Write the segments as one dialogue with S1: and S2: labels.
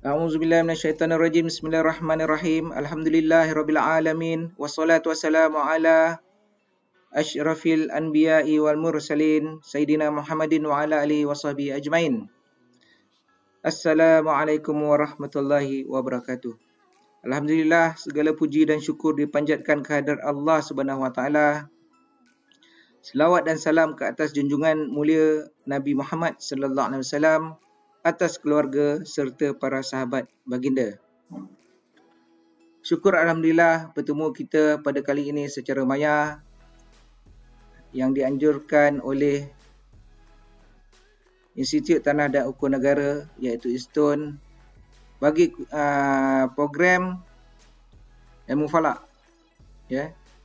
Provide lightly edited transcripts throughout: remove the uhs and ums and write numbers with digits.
S1: A'udzubillahi minasyaitonirrajim. Bismillahirrahmanirrahim. Alhamdulillahirabbil alamin. Wassalatu wassalamu ala asyrafil anbiya'i wal mursalin Sayyidina Muhammadin wa ala alihi washabihi ajmain. Assalamualaikum warahmatullahi wabarakatuh. Alhamdulillah, segala puji dan syukur dipanjatkan kehadrat Allah Subhanahu wa taala. Selawat dan salam ke atas junjungan mulia Nabi Muhammad sallallahu alaihi wasallam, atas keluarga serta para sahabat baginda. Syukur Alhamdulillah bertemu kita pada kali ini secara maya yang dianjurkan oleh Institut Tanah dan Ukur Negara iaitu ISTUN bagi program ilmu falak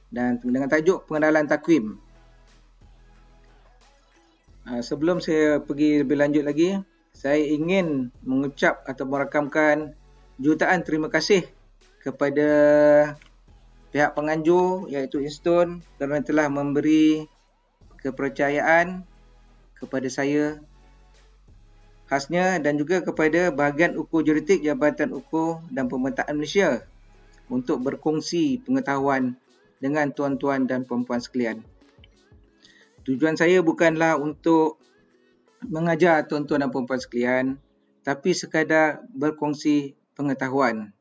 S1: dan dengan tajuk pengenalan takwim. Sebelum saya pergi lebih lanjut lagi, saya ingin mengucap atau merakamkan jutaan terima kasih kepada pihak penganjur iaitu ISTUN kerana telah memberi kepercayaan kepada saya khasnya dan juga kepada bahagian ukur juridik Jabatan Ukur dan Pemetaan Malaysia untuk berkongsi pengetahuan dengan tuan-tuan dan puan-puan sekalian. Tujuan saya bukanlah untuk mengajar tuan-tuan dan puan-puan sekalian, tapi sekadar berkongsi pengetahuan.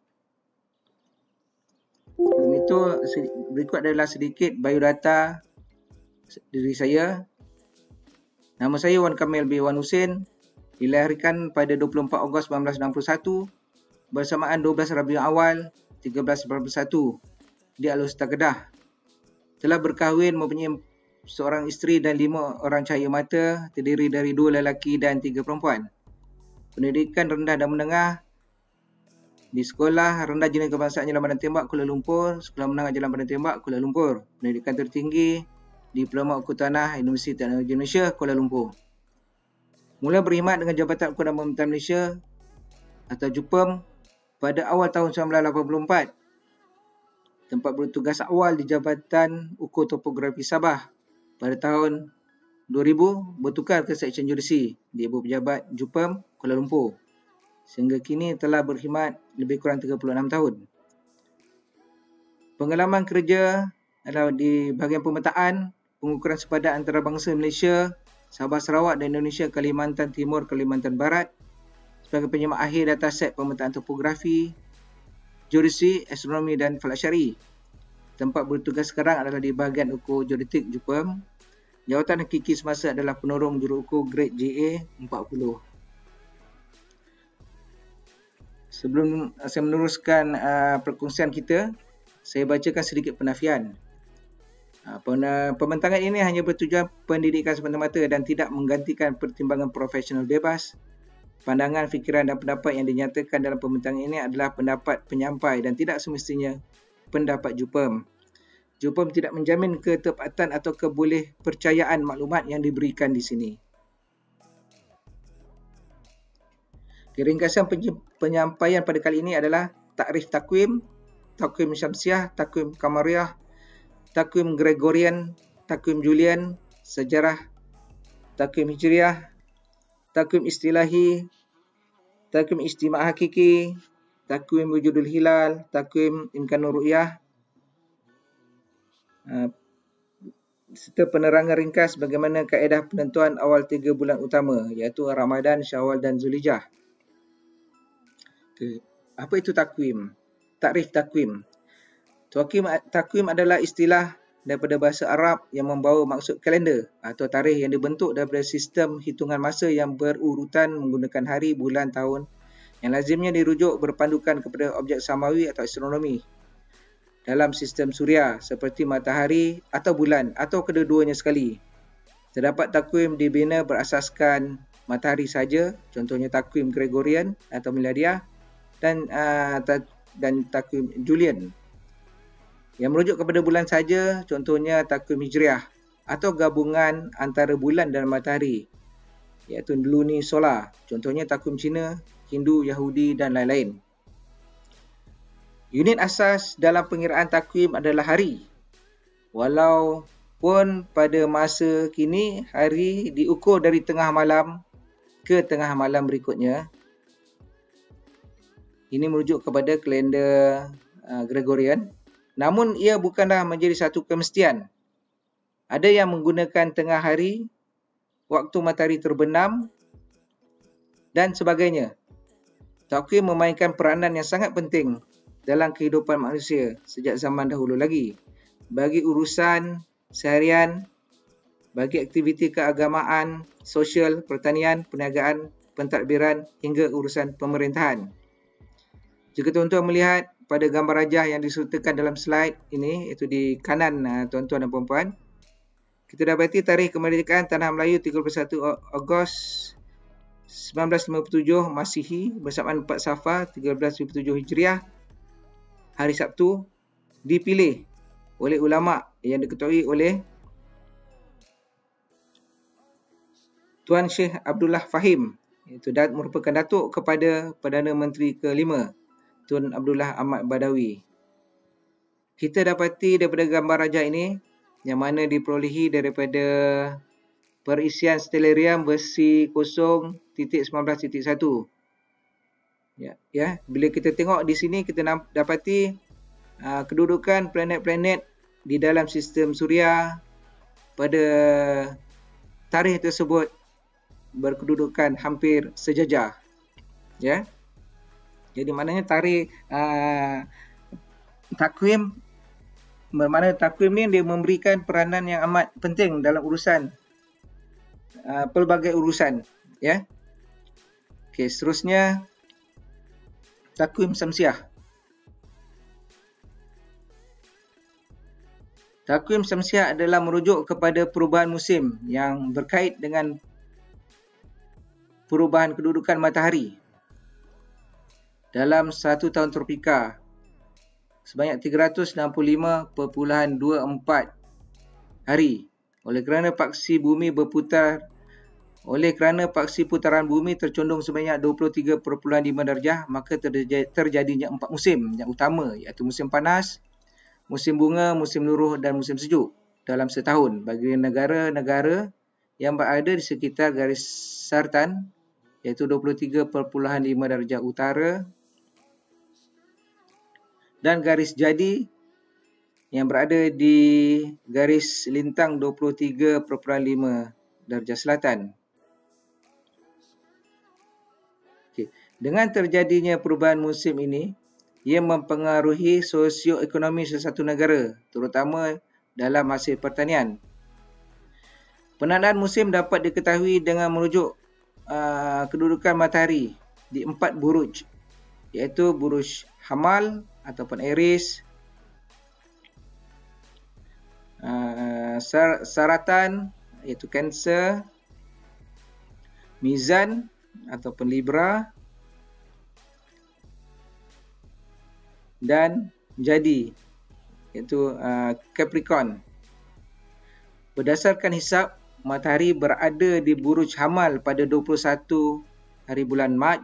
S1: Dan itu berikut adalah sedikit biodata diri saya. Nama saya Wan Kamil bin Wan Husin, dilahirkan pada 24 Ogos 1961 bersamaan 12 Rabiul Awal 1381 di Alor-Setar Kedah. Telah berkahwin, mempunyai seorang isteri dan 5 orang cahaya mata, terdiri dari 2 lelaki dan 3 perempuan. Pendidikan rendah dan menengah di Sekolah Rendah Jenayah Kebangsaan Jalan Badan Tembak, Kuala Lumpur, Sekolah Menengah Jalan Badan Tembak, Kuala Lumpur. Pendidikan tertinggi Diploma Ukur Tanah Universiti Teknologi Malaysia, Kuala Lumpur. Mula berkhidmat dengan Jabatan Ukur dan Pemetaan Malaysia atau JUPEM pada awal tahun 1984. Tempat bertugas awal di Jabatan Ukur Topografi Sabah pada tahun 2000 bertukar ke Seksyen Judisi di Ibu Pejabat JUPEM Kuala Lumpur. Sehingga kini telah berkhidmat lebih kurang 36 tahun. Pengalaman kerja adalah di bahagian pemetaan, pengukuran sepadan antarabangsa Malaysia, Sabah Sarawak dan Indonesia, Kalimantan Timur, Kalimantan Barat sebagai penyemak akhir dataset pemetaan topografi, geodesi, astronomi dan falak syar'i. Tempat bertugas sekarang adalah di bahagian ukur juridik JUPEM. Jawatan hakiki semasa adalah penolong juruukur grade JA 40. Sebelum saya meneruskan perkongsian kita, saya bacakan sedikit penafian. Pembentangan ini hanya bertujuan pendidikan semata-mata dan tidak menggantikan pertimbangan profesional bebas. Pandangan, fikiran dan pendapat yang dinyatakan dalam pembentangan ini adalah pendapat penyampai dan tidak semestinya pendapat JUPEM. JUPEM tidak menjamin ketepatan atau kebolehpercayaan maklumat yang diberikan di sini. Ringkasan penyampaian pada kali ini adalah takrif takwim, takwim syamsiah, takwim kamariah, takwim Gregorian, takwim Julian, sejarah, takwim hijriah, takwim istilahi, takwim ijtima' hakiki, takwim wujudul hilal, takwim imkanur ru'yah, serta penerangan ringkas bagaimana kaedah penentuan awal 3 bulan utama iaitu Ramadan, Syawal dan Zulhijjah. Apa itu takwim? Takrif takwim. Takwim adalah istilah daripada bahasa Arab yang membawa maksud kalender atau tarikh yang dibentuk daripada sistem hitungan masa yang berurutan menggunakan hari, bulan, tahun yang lazimnya dirujuk berpandukan kepada objek samawi atau astronomi dalam sistem suria seperti matahari atau bulan atau kedua-duanya sekali. Terdapat takwim dibina berasaskan matahari saja, contohnya takwim Gregorian atau miladiah dan takwim Julian. Yang merujuk kepada bulan saja, contohnya takwim hijriah atau gabungan antara bulan dan matahari iaitu luni solar, contohnya takwim Cina, Hindu, Yahudi dan lain-lain. Unit asas dalam pengiraan takwim adalah hari. Walaupun pada masa kini hari diukur dari tengah malam ke tengah malam berikutnya. Ini merujuk kepada kalender Gregorian. Namun ia bukanlah menjadi satu kemestian. Ada yang menggunakan tengah hari, waktu matahari terbenam dan sebagainya. Takwim memainkan peranan yang sangat penting dalam kehidupan manusia sejak zaman dahulu lagi. Bagi urusan seharian, bagi aktiviti keagamaan, sosial, pertanian, perniagaan, pentadbiran hingga urusan pemerintahan. Jika tuan-tuan melihat pada gambar rajah yang disertakan dalam slide ini, iaitu di kanan tuan-tuan dan puan-puan, kita dapati tarikh kemerdekaan Tanah Melayu 31 Ogos 1957 Masihi bersamaan 4 Safar 1357 Hijriah, hari Sabtu, dipilih oleh ulama yang diketuai oleh Tuan Syekh Abdullah Fahim, iaitu merupakan datuk kepada Perdana Menteri ke-5 Tun Abdullah Ahmad Badawi. Kita dapati daripada gambar rajah ini yang mana diperolehi daripada perisian Stellarium versi 0.19.1. Ya, bila kita tengok di sini kita dapati kedudukan planet-planet di dalam sistem Suria pada tarikh tersebut berkedudukan hampir sejajar. Ya. Jadi maknanya tarikh takwim, bermakna takwim ni dia memberikan peranan yang amat penting dalam urusan pelbagai urusan, ya. Okey, seterusnya takwim Syamsiah. Takwim Syamsiah adalah merujuk kepada perubahan musim yang berkait dengan perubahan kedudukan matahari dalam satu tahun tropika sebanyak 365.24 hari. Oleh kerana paksi putaran bumi tercondong sebanyak 23.5 darjah, maka terjadinya 4 musim yang utama, iaitu musim panas, musim bunga, musim luruh dan musim sejuk dalam setahun bagi negara-negara yang berada di sekitar garis sartan, iaitu 23.5 darjah utara, dan garis jadi yang berada di garis lintang 23.5 darjah selatan. Okay. Dengan terjadinya perubahan musim ini, ia mempengaruhi sosioekonomi sesuatu negara, terutama dalam hasil pertanian. Penandaan musim dapat diketahui dengan merujuk kedudukan matahari di 4 buruj, iaitu buruj Hamal ataupun Aries, Saratan iaitu Cancer, Mizan ataupun Libra, dan Jadi iaitu Capricorn. Berdasarkan hisab, matahari berada di buruj Hamal pada 21 hari bulan Mac,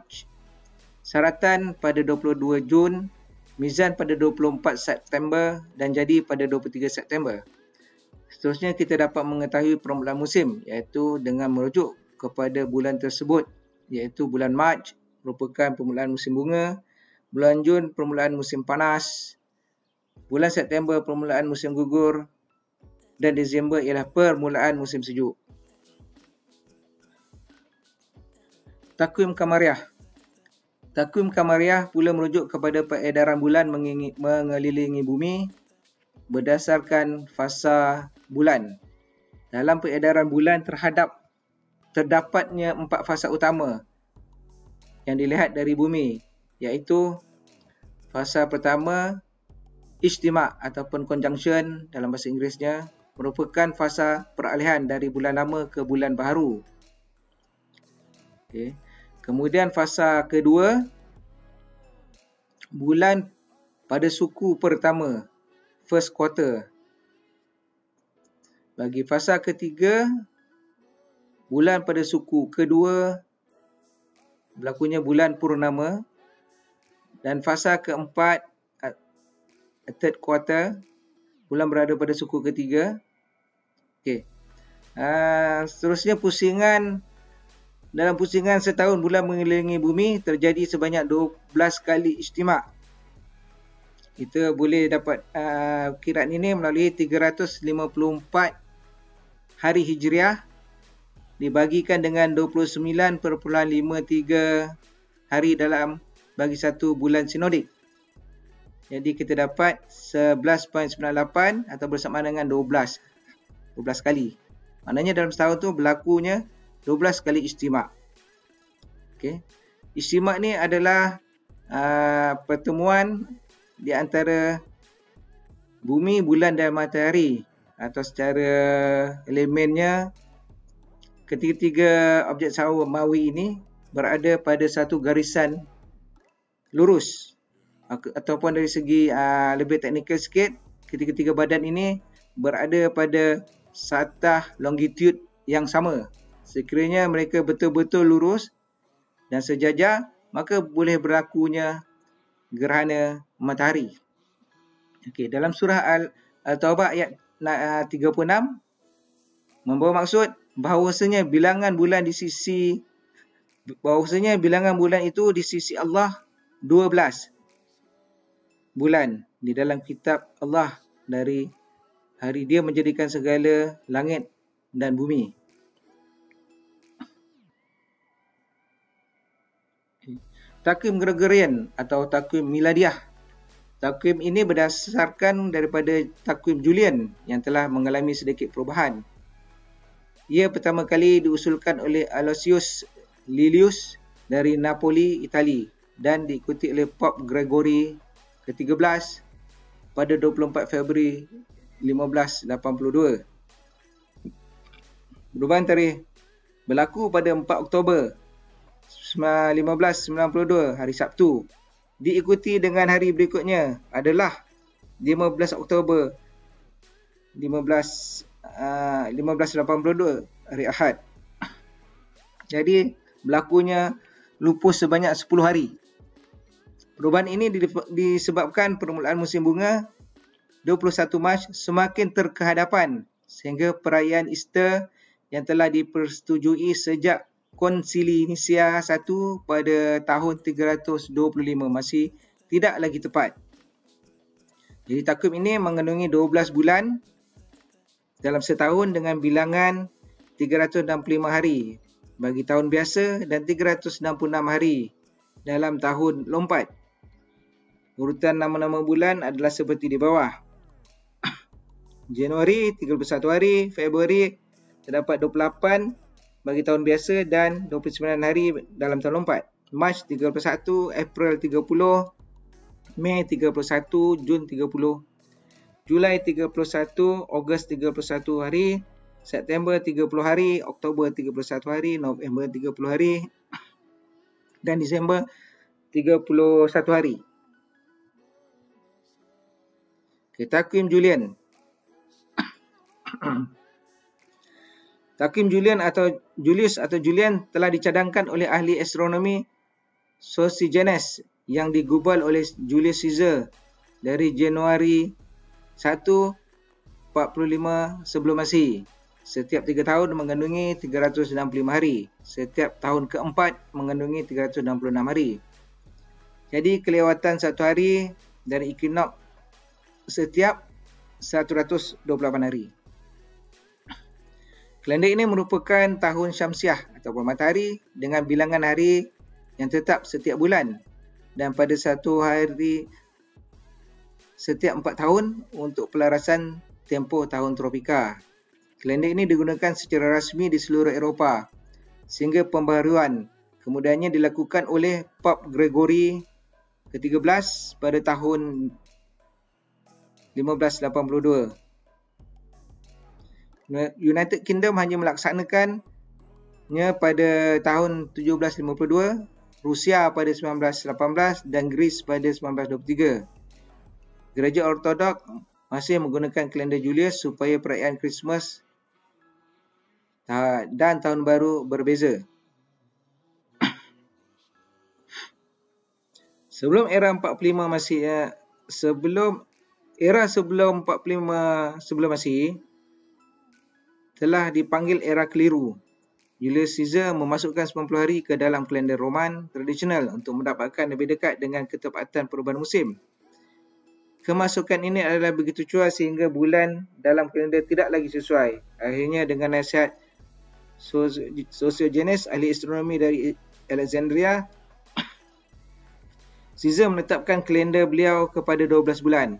S1: Saratan pada 22 Jun, Mizan pada 24 September dan Jadi pada 23 September. Seterusnya kita dapat mengetahui permulaan musim, iaitu dengan merujuk kepada bulan tersebut, iaitu bulan Mac merupakan permulaan musim bunga, bulan Jun permulaan musim panas, bulan September permulaan musim gugur, dan Disember ialah permulaan musim sejuk. Takwim Kamariah. Takwim Kamariah pula merujuk kepada peredaran bulan mengelilingi bumi berdasarkan fasa bulan. Dalam peredaran bulan terdapatnya 4 fasa utama yang dilihat dari bumi, iaitu fasa pertama Ijtima' ataupun conjunction dalam bahasa Inggerisnya, merupakan fasa peralihan dari bulan lama ke bulan baharu. Okay. Kemudian fasa kedua, bulan pada suku pertama, first quarter. Bagi fasa ketiga, bulan pada suku kedua, berlakunya bulan purnama. Dan fasa keempat, third quarter, bulan berada pada suku ketiga. Okay. Seterusnya pusingan dalam pusingan setahun bulan mengelilingi bumi terjadi sebanyak 12 kali ijtima'. Kita boleh dapat kiraan ini melalui 354 hari Hijriah dibagikan dengan 29.53 hari dalam bagi satu bulan sinodik. Jadi kita dapat 11.98 atau bersamaan dengan 12 kali. Maknanya dalam setahun tu berlakunya 12 kali ijtima'. Okey. Ijtima' ni adalah pertemuan di antara bumi, bulan dan matahari, atau secara elemennya ketiga-tiga objek samawi ini berada pada satu garisan lurus, ataupun dari segi lebih teknikal sikit, ketiga-tiga badan ini berada pada satah longitude yang sama. Sekiranya mereka betul-betul lurus dan sejajar, maka boleh berlakunya gerhana matahari. Okey, dalam surah Al-Taubah ayat 36 membawa maksud bahawasanya bilangan bulan itu di sisi Allah 12 bulan di dalam kitab Allah dari hari Dia menjadikan segala langit dan bumi. Takwim Gregorian atau takwim miladiah. Takwim ini berdasarkan daripada takwim Julian yang telah mengalami sedikit perubahan. Ia pertama kali diusulkan oleh Aloysius Lilius dari Napoli, Itali, dan diikuti oleh Pope Gregory ke-13 pada 24 Februari 1582. Perubahan tarikh berlaku pada 4 Oktober 1592, hari Sabtu. Diikuti dengan hari berikutnya adalah 15 Oktober 1582, hari Ahad. Jadi berlakunya lupus sebanyak 10 hari. Perubahan ini disebabkan permulaan musim bunga 21 Mac semakin terkehadapan sehingga perayaan Easter yang telah dipersetujui sejak Konsili Nisia I pada tahun 325 masih tidak lagi tepat. Jadi takwim ini mengandungi 12 bulan dalam setahun dengan bilangan 365 hari bagi tahun biasa dan 366 hari dalam tahun lompat. Urutan nama-nama bulan adalah seperti di bawah. Januari 31 hari, Februari terdapat 28 bagi tahun biasa dan 29 hari dalam tahun lompat. Mac 31, April 30, Mei 31, Jun 30, Julai 31, Ogos 31 hari, September 30 hari, Oktober 31 hari, November 30 hari dan Disember 31 hari. Okay, takwim Julian. Takwim Julian atau Julius atau Julian telah dicadangkan oleh ahli astronomi Sosigenes yang digubal oleh Julius Caesar dari Januari 1, 45 sebelum Masihi. Setiap 3 tahun mengandungi 365 hari. Setiap tahun keempat mengandungi 366 hari. Jadi kelewatan 1 hari dari equinox setiap 128 hari. Kalender ini merupakan tahun Syamsiah ataupun matahari dengan bilangan hari yang tetap setiap bulan dan pada satu hari setiap 4 tahun untuk pelarasan tempoh tahun tropika. Kalender ini digunakan secara rasmi di seluruh Eropah sehingga pembaharuan kemudiannya dilakukan oleh Pope Gregory ke-13 pada tahun 1582. United Kingdom hanya melaksanakannya pada tahun 1752, Rusia pada 1918 dan Greece pada 1923. Gereja Ortodok masih menggunakan kalender Julius supaya perayaan Christmas dan Tahun Baru berbeza. Sebelum era 45 Masihi, sebelum 45 sebelum Masihi telah dipanggil era keliru Julius Caesar memasukkan 90 hari ke dalam kalender Roman tradisional untuk mendapatkan lebih dekat dengan ketepatan perubahan musim. Kemasukan ini adalah begitu cuas sehingga bulan dalam kalender tidak lagi sesuai. Akhirnya dengan nasihat Sosiogenes, ahli astronomi dari Alexandria, Caesar menetapkan kalender beliau kepada 12 bulan.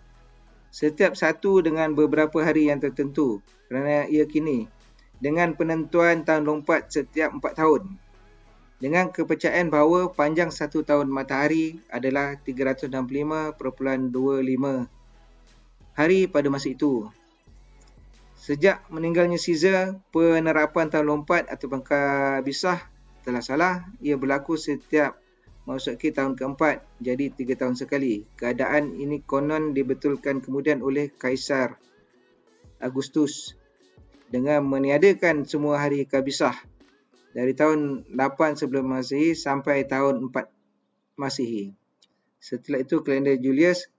S1: Setiap satu dengan beberapa hari yang tertentu kerana ia kini dengan penentuan tahun lompat setiap 4 tahun. Dengan kepercayaan bahawa panjang satu tahun matahari adalah 365.25 hari pada masa itu. Sejak meninggalnya Caesar, penerapan tahun lompat ataupun kabisah telah salah. Ia berlaku setiap memasuki tahun keempat, jadi 3 tahun sekali. Keadaan ini konon dibetulkan kemudian oleh Kaisar Augustus dengan meniadakan semua hari kabisah dari tahun 8 sebelum Masihi sampai tahun 4 Masihi. Setelah itu kalender Julius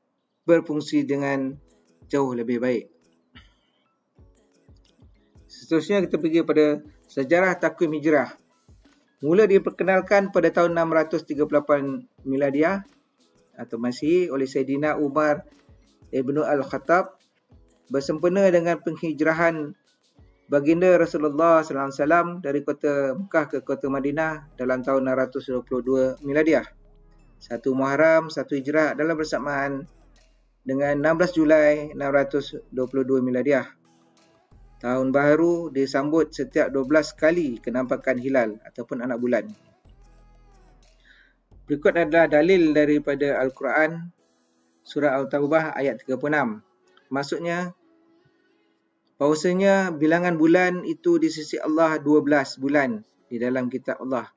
S1: berfungsi dengan jauh lebih baik. Seterusnya kita pergi pada sejarah takwim hijrah. Mula diperkenalkan pada tahun 638 Miladiah atau Masihi oleh Sayyidina Umar Ibn Al-Khattab bersempena dengan penghijrahan baginda Rasulullah SAW dari kota Mekah ke kota Madinah dalam tahun 622 Miladiah. 1 Muharram, 1 Hijrah adalah bersamaan dengan 16 Julai 622 Miladiah. Tahun baru disambut setiap 12 kali kenampakan hilal ataupun anak bulan. Berikut adalah dalil daripada Al-Quran, surah Al-Taubah ayat 36. Maksudnya, bahawasanya bilangan bulan itu di sisi Allah 12 bulan di dalam kitab Allah.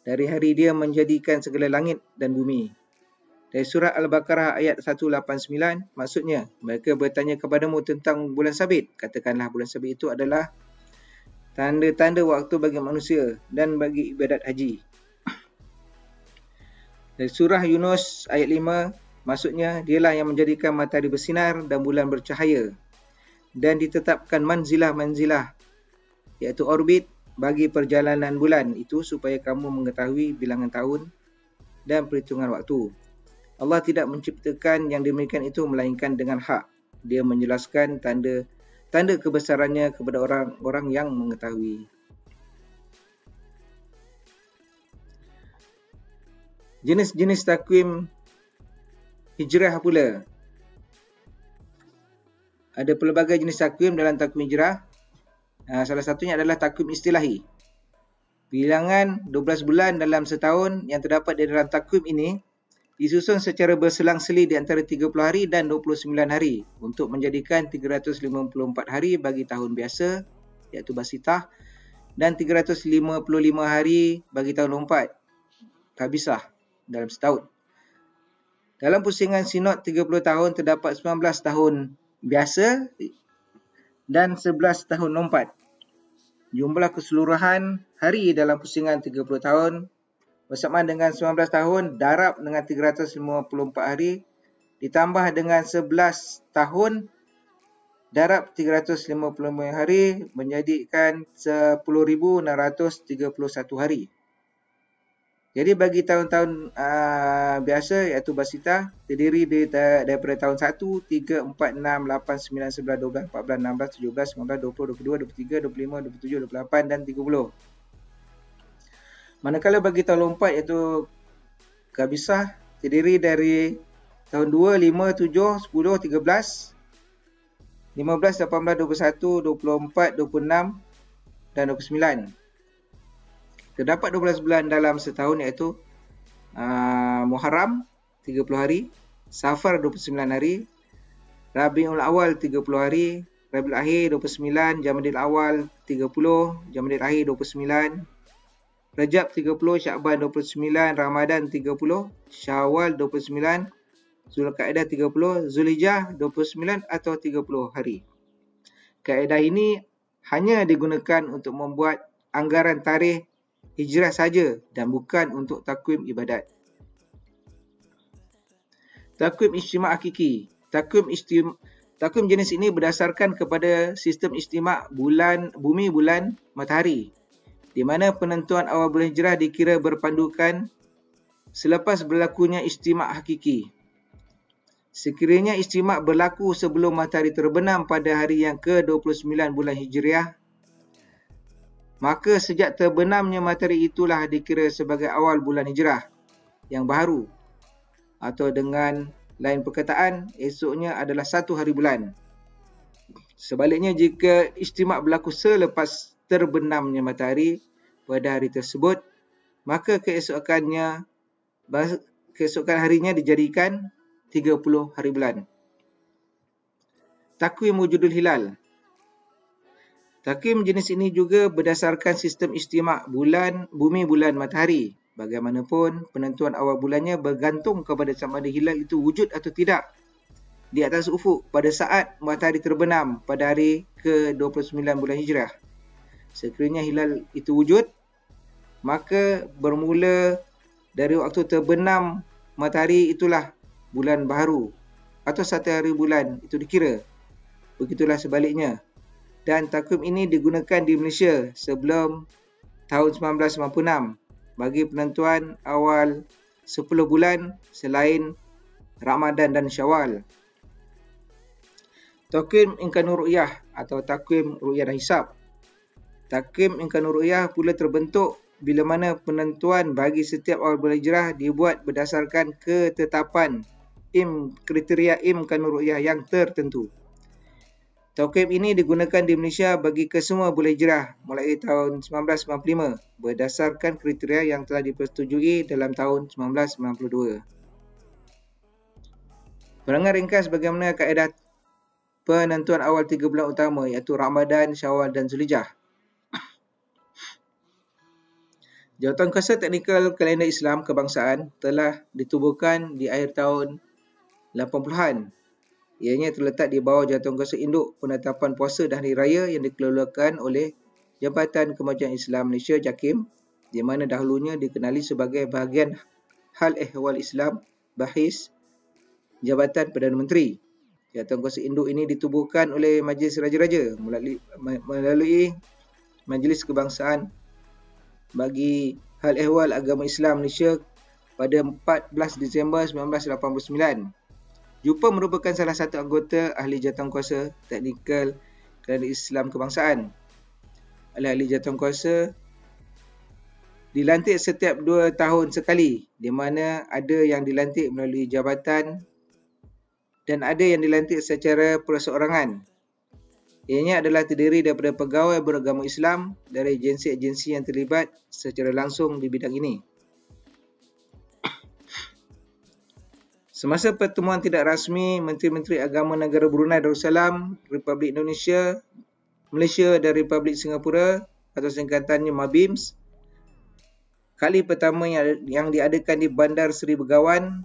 S1: Dari hari dia menjadikan segala langit dan bumi. Dari surah Al-Baqarah ayat 189, maksudnya mereka bertanya kepadamu tentang bulan sabit. Katakanlah bulan sabit itu adalah tanda-tanda waktu bagi manusia dan bagi ibadat haji. Dari surah Yunus ayat 5, maksudnya dialah yang menjadikan matahari bersinar dan bulan bercahaya dan ditetapkan manzilah-manzilah iaitu orbit bagi perjalanan bulan itu supaya kamu mengetahui bilangan tahun dan perhitungan waktu. Allah tidak menciptakan yang demikian itu melainkan dengan hak. Dia menjelaskan tanda kebesarannya kepada orang-orang yang mengetahui. Jenis-jenis takwim hijrah pula. Ada pelbagai jenis takwim dalam takwim hijrah. Salah satunya adalah takwim istilahi. Bilangan 12 bulan dalam setahun yang terdapat di dalam takwim ini disusun secara berselang-seli di antara 30 hari dan 29 hari untuk menjadikan 354 hari bagi tahun biasa iaitu basitah dan 355 hari bagi tahun lompat kabisah dalam setahun. Dalam pusingan sinod 30 tahun terdapat 19 tahun biasa dan 11 tahun lompat. Jumlah keseluruhan hari dalam pusingan 30 tahun bersamaan dengan 19 tahun darab dengan 354 hari ditambah dengan 11 tahun darab 355 hari menjadikan 10.631 hari. Jadi bagi tahun-tahun biasa iaitu basitah terdiri daripada tahun 1, 3, 4, 6, 8, 9, 11, 12, 14, 16, 17, 19, 20, 22, 23, 25, 27, 28 dan 30. Manakala bagi tahun lompat iaitu kabisah terdiri dari tahun 2, 5, 7, 10, 13, 15, 18, 21, 24, 26 dan 29. Terdapat 12 bulan dalam setahun iaitu Muharram 30 hari, Safar 29 hari, Rabiul Awal 30 hari, Rabiul Akhir 29, Jamadil Awal 30, Jamadil Akhir 29, Rajab 30, Syakban 29, Ramadan 30, Syawal 29, Zulkaidah 30, Zulhijjah 29 atau 30 hari. Kaedah ini hanya digunakan untuk membuat anggaran tarikh hijrah saja dan bukan untuk takwim ibadat. Takwim istimak hakiki. Takwim jenis ini berdasarkan kepada sistem istimak bulan, bumi, bulan, matahari. di mana penentuan awal bulan hijrah dikira berpandukan selepas berlakunya istimak hakiki. Sekiranya istimak berlaku sebelum matahari terbenam pada hari yang ke-29 bulan hijriah, maka sejak terbenamnya matahari itulah dikira sebagai awal bulan hijrah yang baru, atau dengan lain perkataan, esoknya adalah satu hari bulan. Sebaliknya, jika istimak berlaku selepas terbenamnya matahari pada hari tersebut, maka keesokan harinya dijadikan 30 hari bulan. Takwim wujudul hilal. Takwim jenis ini juga berdasarkan sistem istimak bulan, bumi, bulan, matahari. Bagaimanapun, penentuan awal bulannya bergantung kepada sama ada hilal itu wujud atau tidak di atas ufuk pada saat matahari terbenam pada hari ke-29 bulan hijrah. Sekiranya hilal itu wujud, maka bermula dari waktu terbenam matahari itulah bulan baru atau satu hari bulan itu dikira. Begitulah sebaliknya. Dan takwim ini digunakan di Malaysia sebelum tahun 1996 bagi penentuan awal 10 bulan selain Ramadan dan Syawal. Takwim Imkanur Ru'yah atau takwim ru'yah dan hisab. Takwim Imkanur Ru'yah pula terbentuk bila mana penentuan bagi setiap awal bulan hijrah dibuat berdasarkan ketetapan kriteria Imkanur Ru'yah yang tertentu. Takwim ini digunakan di Malaysia bagi kesemua bulan hijrah mulai tahun 1995 berdasarkan kriteria yang telah dipersetujui dalam tahun 1992. Perangan ringkas bagaimana kaedah penentuan awal 3 bulan utama iaitu Ramadan, Syawal dan Zulhijjah. Jawatankuasa Teknikal Kalender Islam Kebangsaan telah ditubuhkan di akhir tahun 80-an. Ianya terletak di bawah Jawatankuasa Induk Penetapan Puasa dan Hari Raya yang dikeluarkan oleh Jabatan Kemajuan Islam Malaysia JAKIM, di mana dahulunya dikenali sebagai bahagian Hal Ehwal Islam Bahis Jabatan Perdana Menteri. Jawatankuasa Induk ini ditubuhkan oleh Majlis Raja-Raja melalui Majlis Kebangsaan bagi Hal Ehwal Agama Islam Malaysia pada 14 Disember 1989. Jupa merupakan salah satu anggota ahli jawatankuasa Teknikal Kalender Islam Kebangsaan. Ahli jawatankuasa dilantik setiap 2 tahun sekali, di mana ada yang dilantik melalui jabatan dan ada yang dilantik secara perseorangan. Ianya adalah terdiri daripada pegawai beragama Islam dari agensi-agensi yang terlibat secara langsung di bidang ini. Semasa pertemuan tidak rasmi Menteri-Menteri Agama Negara Brunei Darussalam, Republik Indonesia, Malaysia dan Republik Singapura atau singkatannya MABIMS, kali pertama yang diadakan di Bandar Seri Begawan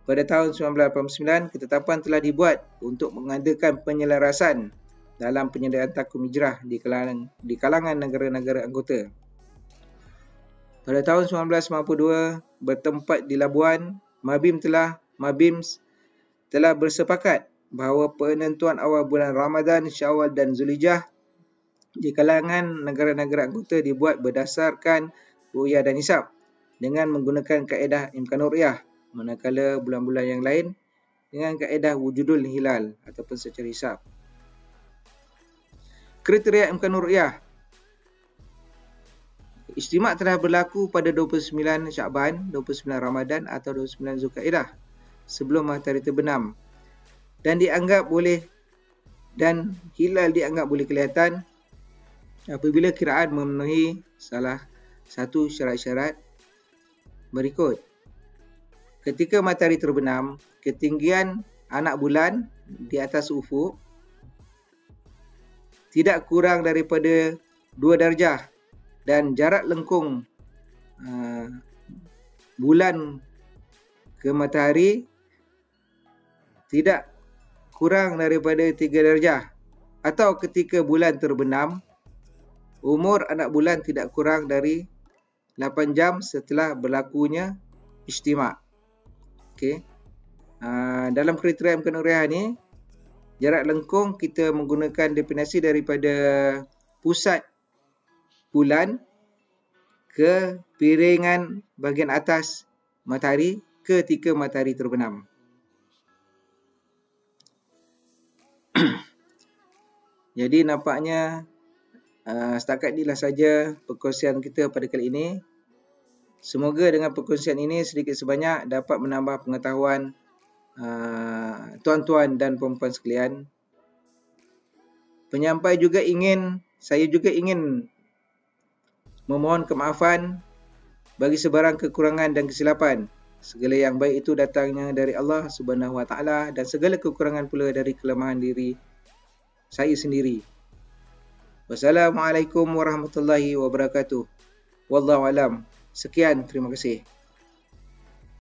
S1: pada tahun 1989, ketetapan telah dibuat untuk mengadakan penyelarasan dalam penyediaan takwim hijrah di kalangan negara-negara anggota. Pada tahun 1992, bertempat di Labuan, MABIMS telah bersepakat bahawa penentuan awal bulan Ramadan, Syawal dan Zulhijjah di kalangan negara-negara anggota dibuat berdasarkan ru'yah dan hisab dengan menggunakan kaedah Imkanur Ru'yah, manakala bulan-bulan yang lain dengan kaedah wujudul hilal ataupun secara hisab. Kriteria Imkanur Ru'yah. Istimak telah berlaku pada 29 Syakban, 29 Ramadan atau 29 Zulkaidah sebelum matahari terbenam dan hilal dianggap boleh kelihatan apabila kiraan memenuhi salah satu syarat-syarat berikut. Ketika matahari terbenam, ketinggian anak bulan di atas ufuk tidak kurang daripada 2 darjah dan jarak lengkung bulan ke matahari tidak kurang daripada 3 darjah, atau ketika bulan terbenam, umur anak bulan tidak kurang dari 8 jam setelah berlakunya istimak. Okey. Dalam kriteria Imkanur Ru'yah ni, jarak lengkung kita menggunakan definisi daripada pusat bulan ke piringan bahagian atas matahari ketika matahari terbenam. Jadi nampaknya setakat inilah saja perkongsian kita pada kali ini. Semoga dengan perkongsian ini sedikit sebanyak dapat menambah pengetahuan tuan-tuan dan puan-puan sekalian. Penyampai juga saya juga ingin memohon kemaafan bagi sebarang kekurangan dan kesilapan. Segala yang baik itu datangnya dari Allah Subhanahu Wa Taala dan segala kekurangan pula dari kelemahan diri saya sendiri. Wassalamualaikum warahmatullahi wabarakatuh. Wallahu alam. Sekian, terima kasih.